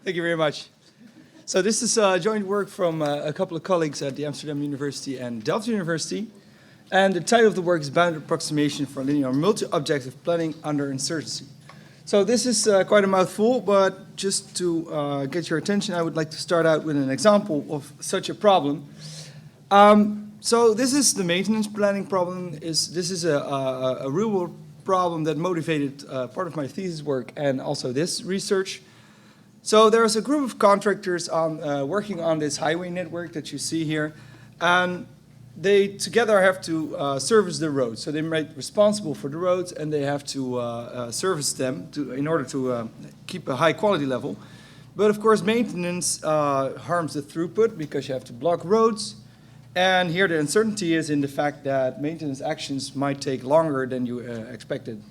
Thank you very much. So this is joint work from a couple of colleagues at the Amsterdam University and Delft University. And the title of the work is Bounded Approximation for Linear Multi-Objective Planning under Uncertainty. So this is quite a mouthful, but just to get your attention, I would like to start out with an example of such a problem. So this is the maintenance planning problem. This is a real-world problem that motivated part of my thesis work and also this research. So there's a group of contractors working on this highway network that you see here, and they together have to service the roads. So they're made responsible for the roads, and they have to service them in order to keep a high quality level. But of course, maintenance harms the throughput because you have to block roads. And here the uncertainty is in the fact that maintenance actions might take longer than you expected.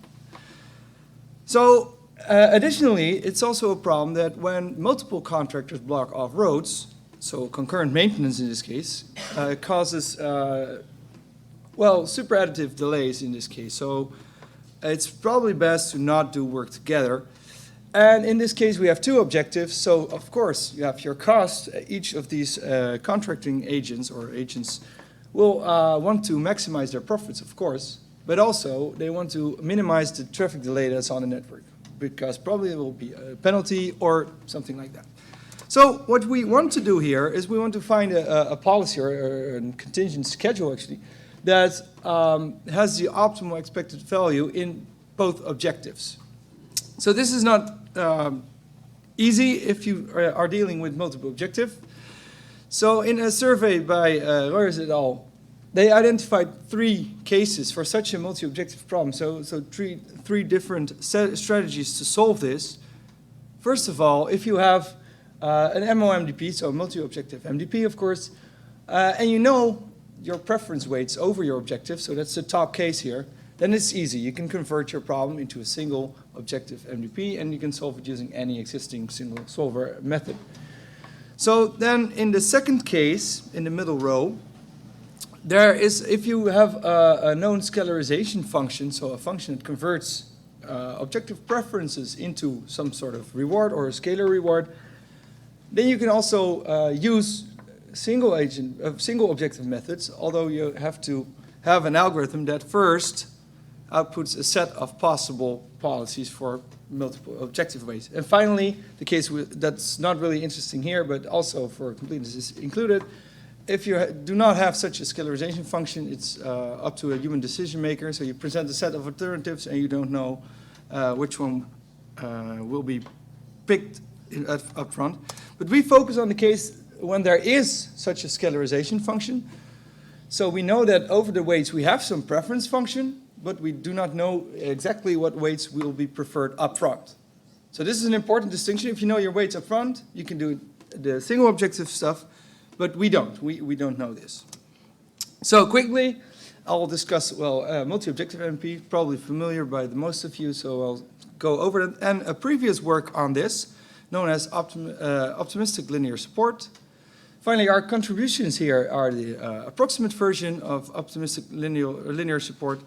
So additionally, it's also a problem that when multiple contractors block off roads, so concurrent maintenance in this case, causes, super additive delays in this case. So it's probably best to not do work together. And in this case, we have two objectives. So, of course, you have your cost. Each of these contracting agents or agents will want to maximize their profits, of course, but also they want to minimize the traffic delay that's on the network, because probably there will be a penalty or something like that. So what we want to do here is we want to find a policy or a contingent schedule, actually, that has the optimal expected value in both objectives. So this is not easy if you are dealing with multiple objectives. So in a survey by Roijers et al., they identified 3 cases for such a multi-objective problem. So three different strategies to solve this. First of all, if you have an MOMDP, so a multi-objective MDP, of course, and you know your preference weights over your objective, so that's the top case here, then it's easy. You can convert your problem into a single objective MDP, and you can solve it using any existing single solver method. So then in the second case, in the middle row, there is, if you have a known scalarization function, so a function that converts objective preferences into some sort of reward or a scalar reward, then you can also use single objective methods, although you have to have an algorithm that first outputs a set of possible policies for multiple objective weights. And finally, the case that's not really interesting here, but also for completeness is included, if you do not have such a scalarization function, it's up to a human decision maker. So you present a set of alternatives and you don't know which one will be picked up front. But we focus on the case when there is such a scalarization function. So we know that over the weights we have some preference function, but we do not know exactly what weights will be preferred up front. So this is an important distinction. If you know your weights up front, you can do the single objective stuff, but we don't. We don't know this. So quickly, I'll discuss, multi-objective MP, probably familiar by the most of you, so I'll go over it. And a previous work on this, known as optimistic linear support. Finally, our contributions here are the approximate version of optimistic linear support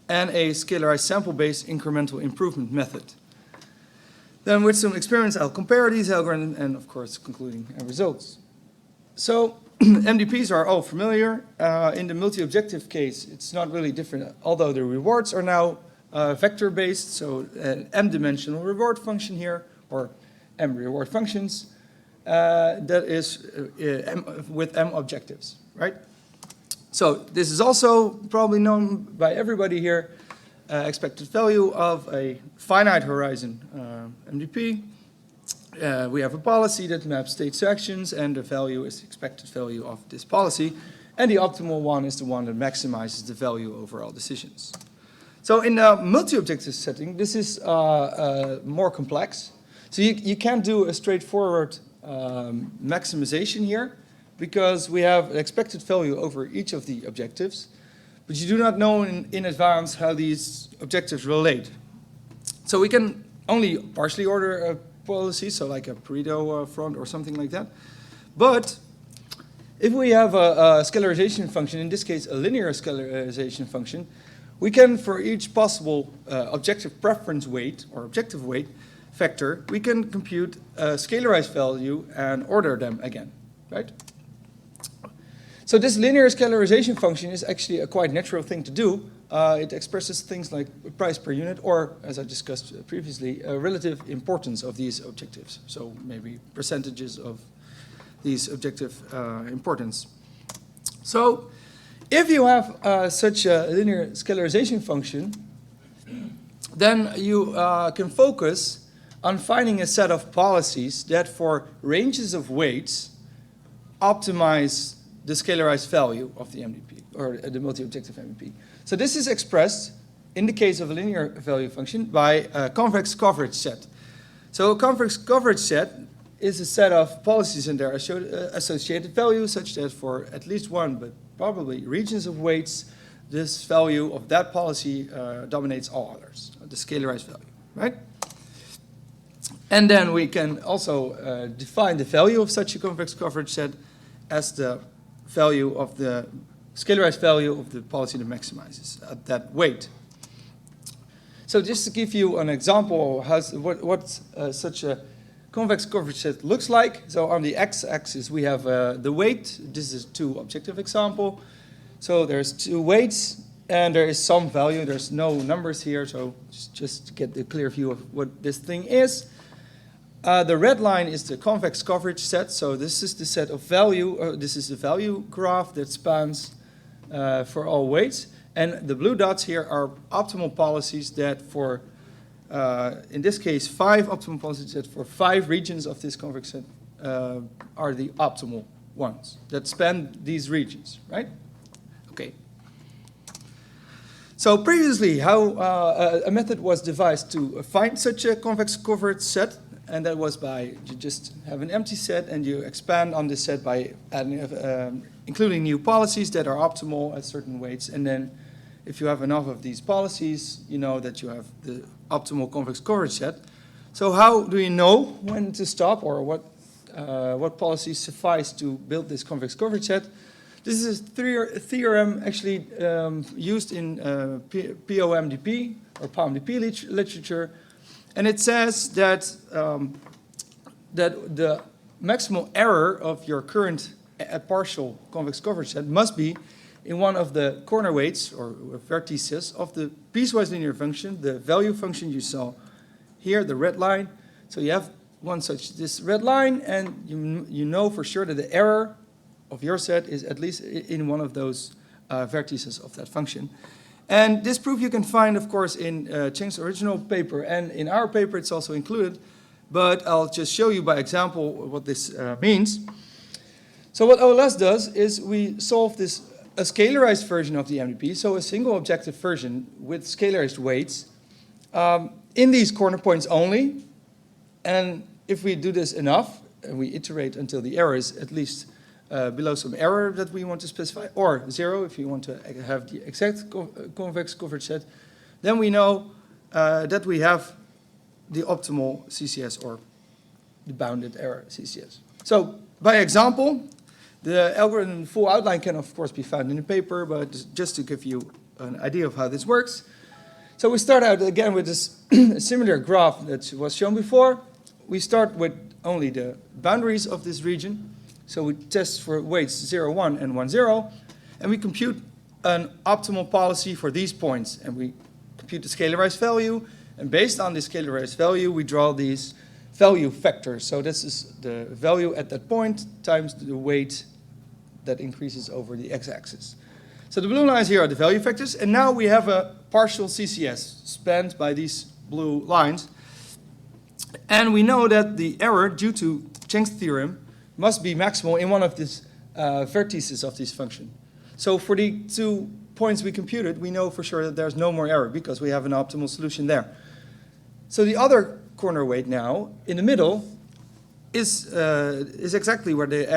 and a scalarized sample-based incremental improvement method. Then with some experience, I'll compare these algorithms and, of course, concluding results. So MDPs are all familiar. In the multi-objective case, it's not really different, although the rewards are now vector-based, so an m-dimensional reward function here, or m reward functions, that is with m objectives, right? So this is also probably known by everybody here, expected value of a finite horizon MDP. We have a policy that maps states to actions, and the value is the expected value of this policy. And the optimal one is the one that maximizes the value over all decisions. So in a multi-objective setting, this is more complex. So you can't do a straightforward maximization here, because we have an expected value over each of the objectives, but you do not know in advance how these objectives relate. So we can only partially order a policy, so like a Pareto front or something like that. But if we have a scalarization function, in this case a linear scalarization function, we can, for each possible objective preference weight or objective weight, factor, we can compute a scalarized value and order them again, right? So this linear scalarization function is actually a quite natural thing to do. It expresses things like price per unit or, as I discussed previously, relative importance of these objectives. So maybe percentages of these objective importance. So if you have such a linear scalarization function, then you can focus on finding a set of policies that for ranges of weights optimize the scalarized value of the MDP, or the multi-objective MDP. So this is expressed, in the case of a linear value function, by a convex coverage set. So a convex coverage set is a set of policies and their associated values, such that for at least one, but probably regions of weights, this value of that policy dominates all others, the scalarized value, right? And then we can also define the value of such a convex coverage set as the value of the scalarized value of the policy that maximizes at that weight. So just to give you an example of what such a convex coverage set looks like. So on the x-axis we have the weight. This is a two objective example. So there's two weights and there is some value. There's no numbers here, so just to get the clear view of what this thing is. The red line is the convex coverage set. So this is the set of value. This is the value graph that spans for all weights. And the blue dots here are optimal policies that for, in this case, 5 optimal policies that for 5 regions of this convex set are the optimal ones that span these regions, right? Okay. So previously, how a method was devised to find such a convex coverage set, and that was by you just have an empty set and you expand on this set by adding, including new policies that are optimal at certain weights, and then if you have enough of these policies, you know that you have the optimal convex coverage set. So how do you know when to stop, or what policies suffice to build this convex coverage set? This is a theorem actually used in POMDP or POMDP literature, and it says that that the maximal error of your current partial convex coverage set must be in one of the corner weights or vertices of the piecewise linear function, the value function you saw here, the red line. So you have one such, this red line, and you know for sure that the error of your set is at least in one of those vertices of that function. And this proof you can find, of course, in Cheng's original paper, and in our paper it's also included, but I'll just show you by example what this means. So what AOLS does is we solve this a scalarized version of the MDP, so a single objective version with scalarized weights in these corner points only. And if we do this enough, and we iterate until the error is at least below some error that we want to specify, or 0 if you want to have the exact convex coverage set, then we know that we have the optimal CCS, or the bounded error CCS. So by example, the algorithm full outline can of course be found in the paper, but just to give you an idea of how this works. So we start out again with this similar graph that was shown before. We start with only the boundaries of this region. So we test for weights 0, 1 and 1, 0, and we compute an optimal policy for these points, and we compute the scalarized value, and based on the scalarized value we draw these value factors. So this is the value at that point times the weight that increases over the x-axis. So the blue lines here are the value factors, and now we have a partial CCS spanned by these blue lines. And we know that the error due to Cheng's theorem must be maximal in one of these vertices of this function. So for the 2 points we computed, we know for sure that there's no more error because we have an optimal solution there. So the other corner weight now, in the middle, is exactly where the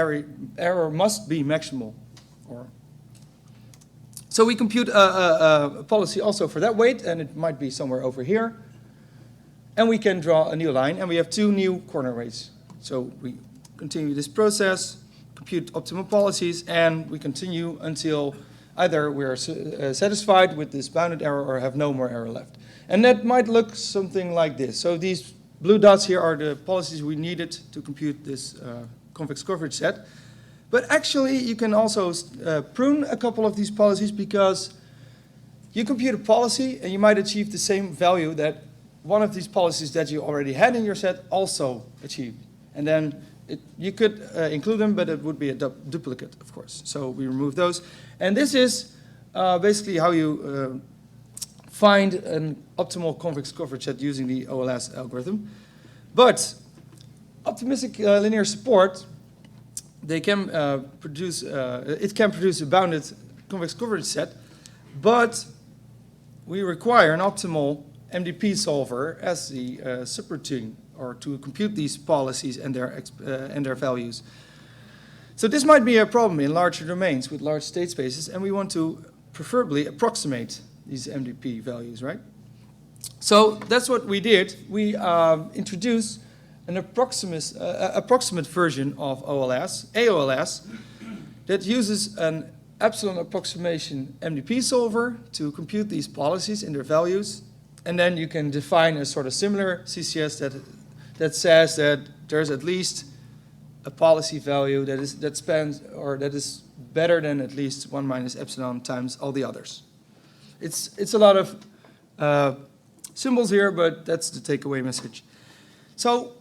error must be maximal. So we compute a policy also for that weight, and it might be somewhere over here. And we can draw a new line, and we have 2 new corner weights. So we continue this process, compute optimal policies, and we continue until either we're satisfied with this bounded error or have no more error left. And that might look something like this. So these blue dots here are the policies we needed to compute this convex coverage set. But actually, you can also prune a couple of these policies, because you compute a policy and you might achieve the same value that one of these policies that you already had in your set also achieved. And then you could include them, but it would be a duplicate, of course. So we remove those. And this is basically how you find an optimal convex coverage set using the AOLS algorithm. But optimistic linear support, they can produce a bounded convex coverage set, but we require an optimal MDP solver as the subroutine, or to compute these policies and their values. So this might be a problem in larger domains with large state spaces, and we want to preferably approximate these MDP values, right? So that's what we did. We introduced an approximate version of AOLS, that uses an epsilon approximation MDP solver to compute these policies and their values. And then you can define a sort of similar CCS that says that there's at least a policy value that is better than at least 1 minus epsilon times all the others. It's a lot of symbols here, but that's the takeaway message. So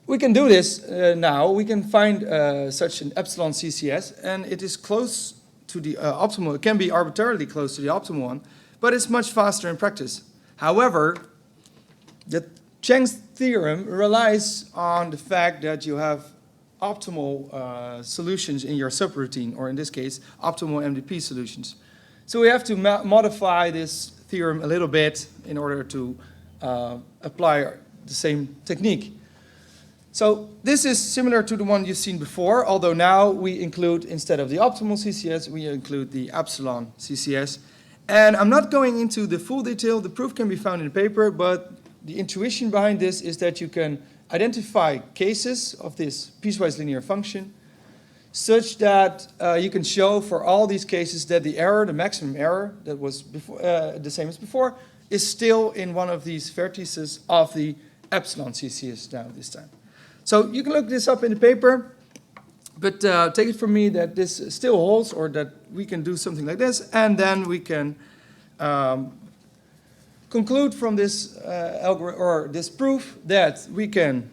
we can do this now. We can find such an epsilon CCS, and it is close to the optimal. It can be arbitrarily close to the optimal one, but it's much faster in practice. However, the Chang's theorem relies on the fact that you have optimal solutions in your subroutine, or in this case, optimal MDP solutions. So we have to modify this theorem a little bit in order to apply the same technique. So this is similar to the one you've seen before, although now we include, instead of the optimal CCS, we include the epsilon CCS. And I'm not going into the full detail. The proof can be found in the paper, but the intuition behind this is that you can identify cases of this piecewise linear function such that you can show for all these cases that the error, the maximum error that was before, the same as before, is still in one of these vertices of the epsilon CCS now this time. So you can look this up in the paper, but take it from me that this still holds, or that we can do something like this, and then we can conclude from this algorithm, or this proof, that we can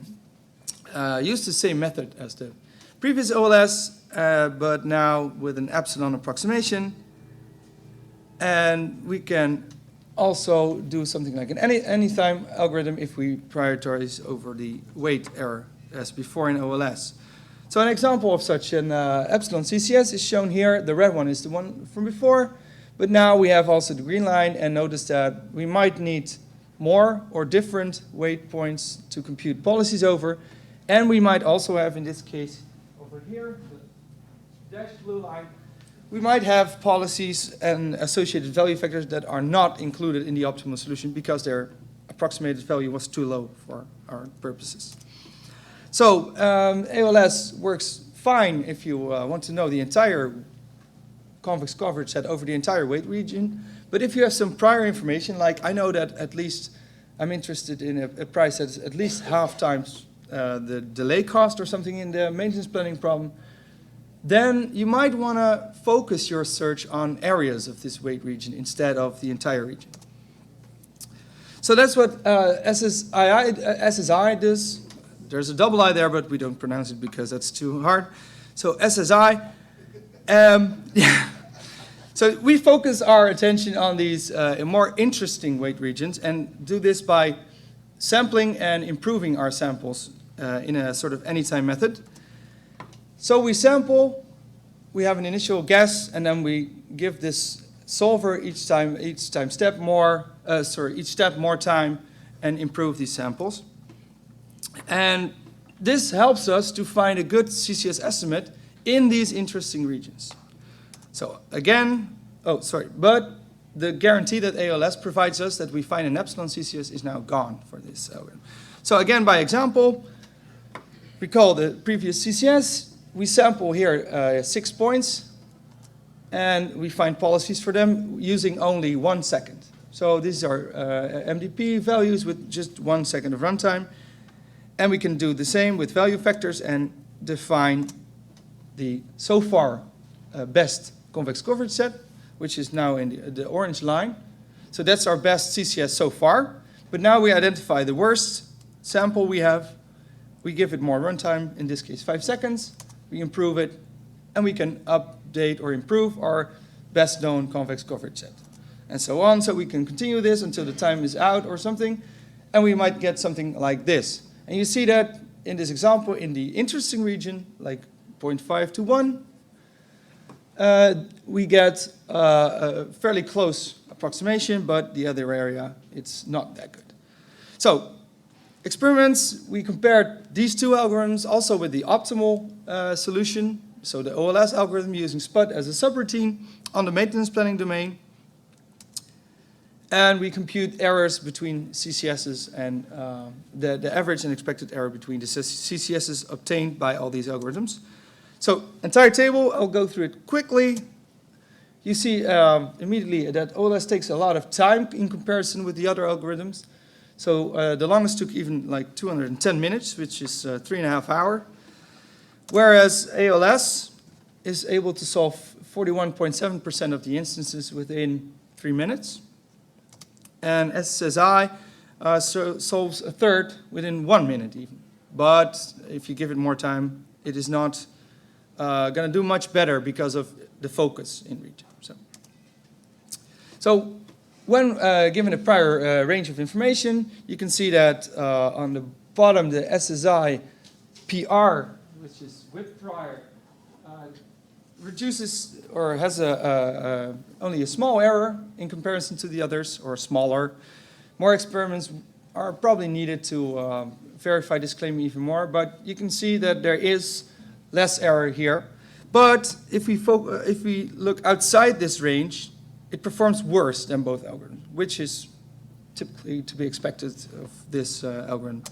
use the same method as the previous OLS, but now with an epsilon approximation, and we can also do something like an anytime algorithm if we prioritize over the weight error as before in OLS. So an example of such an epsilon CCS is shown here. The red one is the one from before, but now we have also the green line, and notice that we might need more or different weight points to compute policies over, and we might also have, in this case over here, the dashed blue line, we might have policies and associated value factors that are not included in the optimal solution because their approximated value was too low for our purposes. So AOLS works fine if you want to know the entire convex coverage set over the entire weight region. But if you have some prior information, like I know that at least I'm interested in a price that's at least half times the delay cost or something in the maintenance planning problem, then you might want to focus your search on areas of this weight region instead of the entire region. So that's what SSI does. There's a double I there, but we don't pronounce it because that's too hard. So SSI. Yeah. So we focus our attention on these more interesting weight regions, and do this by sampling and improving our samples in a sort of anytime method. So we sample, we have an initial guess, and then we give this solver each step more time, and improve these samples. And this helps us to find a good CCS estimate in these interesting regions. So again, but the guarantee that AOLS provides us that we find an epsilon CCS is now gone for this algorithm. So again, by example, recall the previous CCS. We sample here 6 points, and we find policies for them using only 1 second. So these are MDP values with just 1 second of runtime. And we can do the same with value factors and define the so far best convex coverage set, which is now in the orange line. So that's our best CCS so far. But now we identify the worst sample we have. We give it more runtime, in this case 5 seconds. We improve it, and we can update or improve our best known convex coverage set. And so on, so we can continue this until the time is out or something, and we might get something like this. And you see that in this example, in the interesting region, like 0.5 to 1, we get a fairly close approximation, but the other area, it's not that good. So, experiments, we compared these two algorithms also with the optimal solution, so the AOLS algorithm using SPUT as a subroutine on the maintenance planning domain. And we compute errors between CCSs and the average and expected error between the CCSs obtained by all these algorithms. So, entire table, I'll go through it quickly. You see immediately that AOLS takes a lot of time in comparison with the other algorithms. So the longest took even like 210 minutes, which is 3.5 hours. Whereas AOLS is able to solve 41.7% of the instances within 3 minutes. And SSI solves a third within 1 minute even. But if you give it more time, it is not going to do much better because of the focus in region. So when given a prior range of information, you can see that on the bottom, the SSI PR, which is with prior, reduces or has only a small error in comparison to the others, or smaller. More experiments are probably needed to verify this claim even more, but you can see that there is less error here. But if we look outside this range, it performs worse than both algorithms, which is typically to be expected of this algorithm.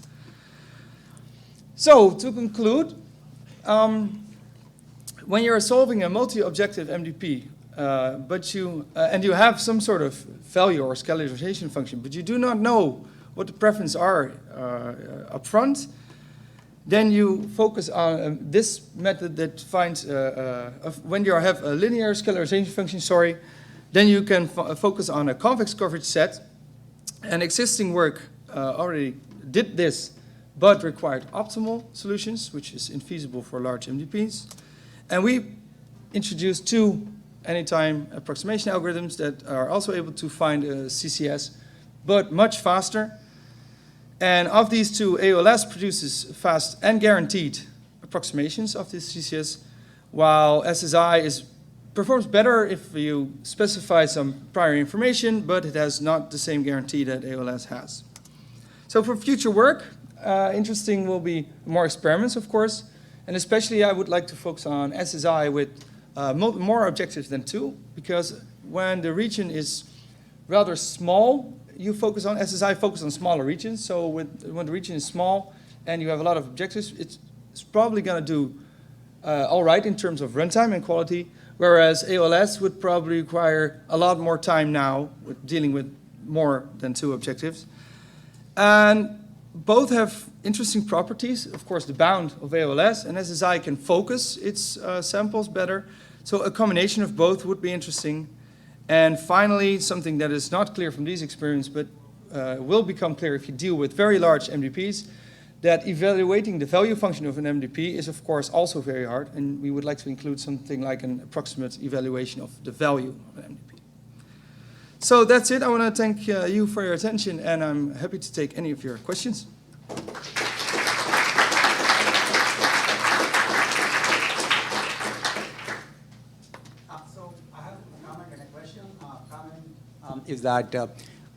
So to conclude, when you're solving a multi-objective MDP, and you have some sort of value or scalarization function, but you do not know what the preferences are up front, then you focus on this method that finds, when you have a linear scalarization function, then you can focus on a convex coverage set. And existing work already did this, but required optimal solutions, which is infeasible for large MDPs. And we introduced two anytime approximation algorithms that are also able to find a CCS, but much faster. And of these two, AOLS produces fast and guaranteed approximations of this CCS, while SSI performs better if you specify some prior information, but it has not the same guarantee that AOLS has. So for future work, interesting will be more experiments, of course, and especially I would like to focus on SSI with more objectives than 2, because when the region is rather small, you focus on SSI, focus on smaller regions. So when the region is small and you have a lot of objectives, it's probably going to do all right in terms of runtime and quality, whereas AOLS would probably require a lot more time now with dealing with more than 2 objectives. And both have interesting properties. Of course, the bound of AOLS and SSI can focus its samples better. So a combination of both would be interesting. And finally, something that is not clear from these experiments, but will become clear if you deal with very large MDPs, that evaluating the value function of an MDP is, of course, also very hard. And we would like to include something like an approximate evaluation of the value of an MDP. So that's it. I want to thank you for your attention, and I'm happy to take any of your questions. So I have a comment and a question. Is that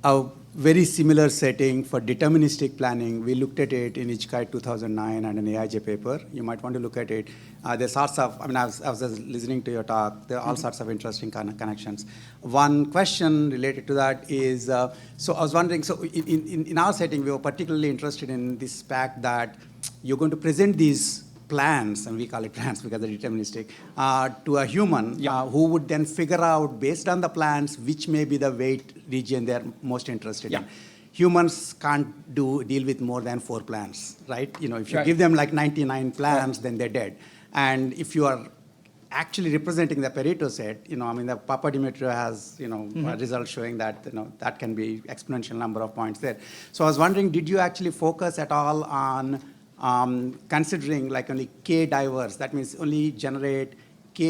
a very similar setting for deterministic planning. We looked at it in ICAPS 2009 and an AIJ paper. You might want to look at it. There's sorts of, I was just listening to your talk. There are all sorts of interesting connections. One question related to that is, so I was wondering, so in our setting, we were particularly interested in this fact that you're going to present these plans, and we call it plans because they're deterministic, to a human Yeah. who would then figure out, based on the plans, which may be the weight region they're most interested Yeah. in. Humans can't deal with more than 4 plans, right? You know, if you Right. give them like 99 plans, then they're dead. And if you are actually representing the Pareto set, you know, I mean, the Papadimitriou has, you know, results showing that, you know, that can be exponential number of points there. So I was wondering, did you actually focus at all on considering like only K diverse? That means only generate K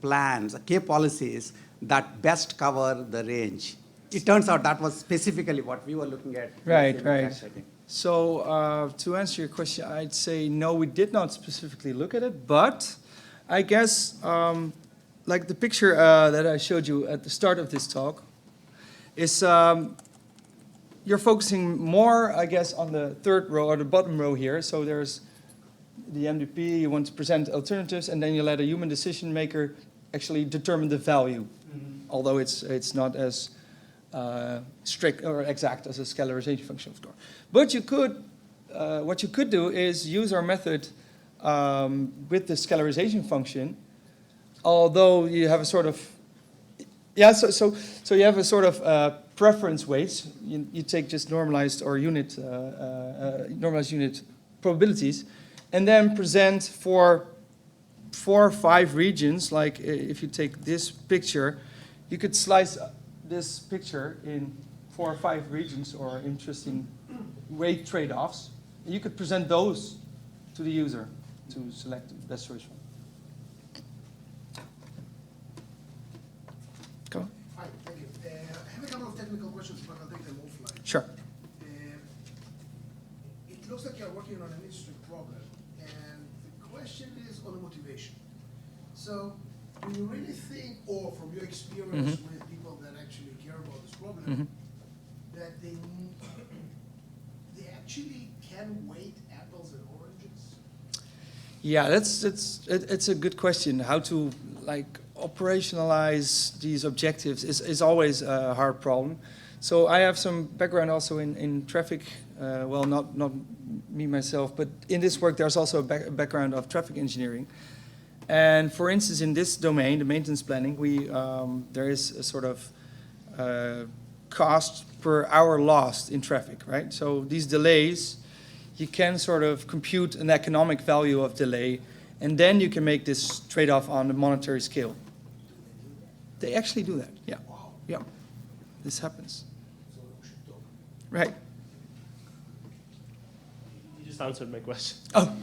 plans, K policies that best cover the range. It turns out that was specifically what we were looking at. Right, right. So to answer your question, I'd say no, we did not specifically look at it, but I guess like the picture that I showed you at the start of this talk is you're focusing more, I guess, on the third row or the bottom row here. So there's the MDP, you want to present alternatives, and then you let a human decision maker actually determine the value, although it's not as strict or exact as a scalarization function, of course. But you could, what you could do is use our method with the scalarization function, although you have a sort of, yeah, so you have a sort of preference weights. You take just normalized or unit, normalized unit probabilities, and then present for 4 or 5 regions. Like if you take this picture, you could slice this picture in 4 or 5 regions or interesting weight trade-offs. You could present those to the user to select the best choice one. Go on. Hi, thank you. I have a couple of technical questions, but I'll take them offline. Sure. It looks like you're working on an interesting problem, and the question is on the motivation. So, do you really think, or from your experience with people that actually care about this problem, that they actually can weight apples and oranges? Yeah, it's a good question. How to like operationalize these objectives is always a hard problem. So I have some background also in traffic. Well, not me myself, but in this work there's also a background of traffic engineering. And for instance, in this domain, the maintenance planning, there is a sort of cost per hour lost in traffic, right? So these delays, you can sort of compute an economic value of delay, and then you can make this trade-off on the monetary scale. They actually do that, yeah. Wow. Yeah, this happens. So we should talk. Right. You just answered my question. Oh.